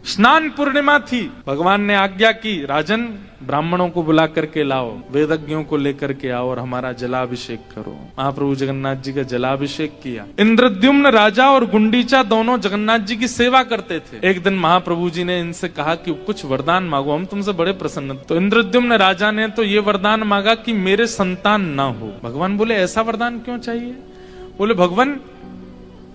स्नान पूर्णिमा थी, भगवान ने आज्ञा की, राजन ब्राह्मणों को बुला करके लाओ, वेदज्ञों को लेकर के आओ और हमारा जलाभिषेक करो। महाप्रभु जगन्नाथ जी का जलाभिषेक किया। इंद्रद्युम्न राजा और गुंडीचा दोनों जगन्नाथ जी की सेवा करते थे। एक दिन महाप्रभु जी ने इनसे कहा कि कुछ वरदान मांगो, हम तुमसे बड़े प्रसन्न। तो इंद्रद्युम्न राजा ने तो ये वरदान मांगा कि मेरे संतान ना हो। भगवान बोले ऐसा वरदान क्यों चाहिए? बोले भगवान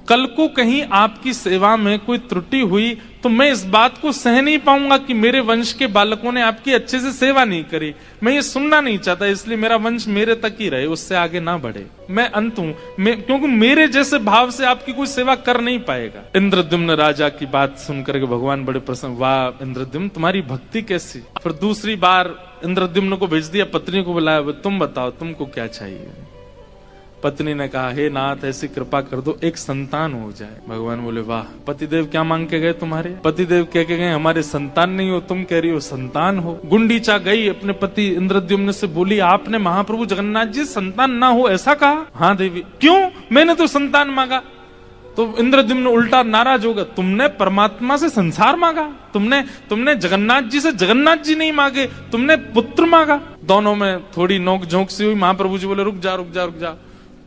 कल को कहीं आपकी सेवा में कोई त्रुटि हुई तो मैं इस बात को सह नहीं पाऊंगा कि मेरे वंश के बालकों ने आपकी अच्छे से सेवा नहीं करी। मैं ये सुनना नहीं चाहता, इसलिए मेरा वंश मेरे तक ही रहे, उससे आगे ना बढ़े। मैं अंत हूं, क्योंकि मेरे जैसे भाव से आपकी कोई सेवा कर नहीं पाएगा। इंद्रद्युम्न राजा की बात सुनकर के भगवान बड़े प्रसन्न, वाह इंद्रद्युम्न तुम्हारी भक्ति कैसी। फिर दूसरी बार इंद्रद्युम्न को भेज दिया, पत्नी को बुलाया, तुम बताओ तुमको क्या चाहिए। पत्नी ने कहा, हे नाथ ऐसी कृपा कर दो एक संतान हो जाए। भगवान बोले, वाह पतिदेव क्या मांग के गए तुम्हारे? पतिदेव कह के गए हमारे संतान नहीं हो, तुम कह रही हो संतान हो। गुंडीचा गई अपने पति इंद्रद्युम्न से बोली, आपने महाप्रभु जगन्नाथ जी संतान ना हो ऐसा कहा? हाँ देवी। क्यों? मैंने तो संतान मांगा। तो इंद्रद्युम्न उल्टा नाराज होगा, तुमने परमात्मा से संसार मांगा, तुमने जगन्नाथ जी से जगन्नाथ जी नहीं मांगे, तुमने पुत्र मांगा। दोनों में थोड़ी नोक झोंक सी हुई। महाप्रभु जी बोले, रुक जा,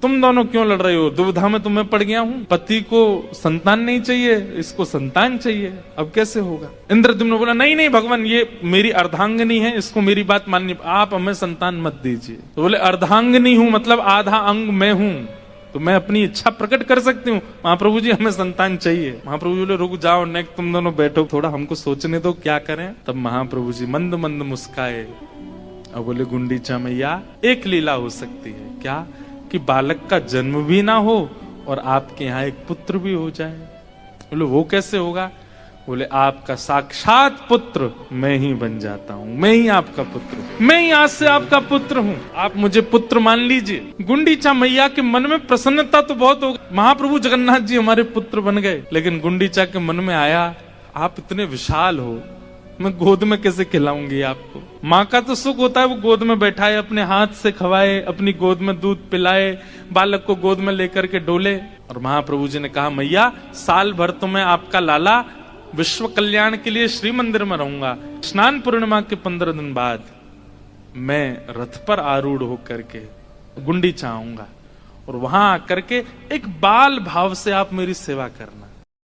तुम दोनों क्यों लड़ रहे हो? दुविधा में तुम्हें पड़ गया हूं। पति को संतान नहीं चाहिए, इसको संतान चाहिए, अब कैसे होगा? इंद्रद्युम्न बोला, नहीं भगवान ये मेरी अर्धांगिनी है, इसको मेरी बात माननी, आप हमें संतान मत दीजिए। तो बोले अर्धांगिनी हूं मतलब आधा अंग मैं हूं, तो मैं अपनी इच्छा प्रकट कर सकती हूँ। महाप्रभु जी हमें संतान चाहिए। महाप्रभु जी बोले, रुक जाओ नेक, तुम दोनों बैठो, थोड़ा हमको सोचने दो क्या करें। तब महाप्रभु जी मंद मंद मुस्काए और बोले, गुंडीचा मैया एक लीला हो सकती है। क्या? कि बालक का जन्म भी ना हो और आपके यहाँ एक पुत्र भी हो जाए। बोले वो कैसे होगा? बोले आपका साक्षात पुत्र मैं ही बन जाता हूँ, मैं ही आपका पुत्र हूँ, मैं ही आज से आपका पुत्र हूँ, आप मुझे पुत्र मान लीजिए। गुंडीचा मैया के मन में प्रसन्नता तो बहुत हो गई, महाप्रभु जगन्नाथ जी हमारे पुत्र बन गए। लेकिन गुंडीचा के मन में आया, आप इतने विशाल हो, मैं गोद में कैसे खिलाऊंगी आपको? माँ का तो सुख होता है वो गोद में बैठाए, अपने हाथ से खवाए, अपनी गोद में दूध पिलाए, बालक को गोद में लेकर के डोले। और महाप्रभु जी ने कहा, मैया साल भर तो मैं आपका लाला विश्व कल्याण के लिए श्री मंदिर में रहूंगा। स्नान पूर्णिमा के 15 दिन बाद मैं रथ पर आरूढ़ होकर के गुंडीचा आऊंगा और वहां आकर के एक बाल भाव से आप मेरी सेवा करना।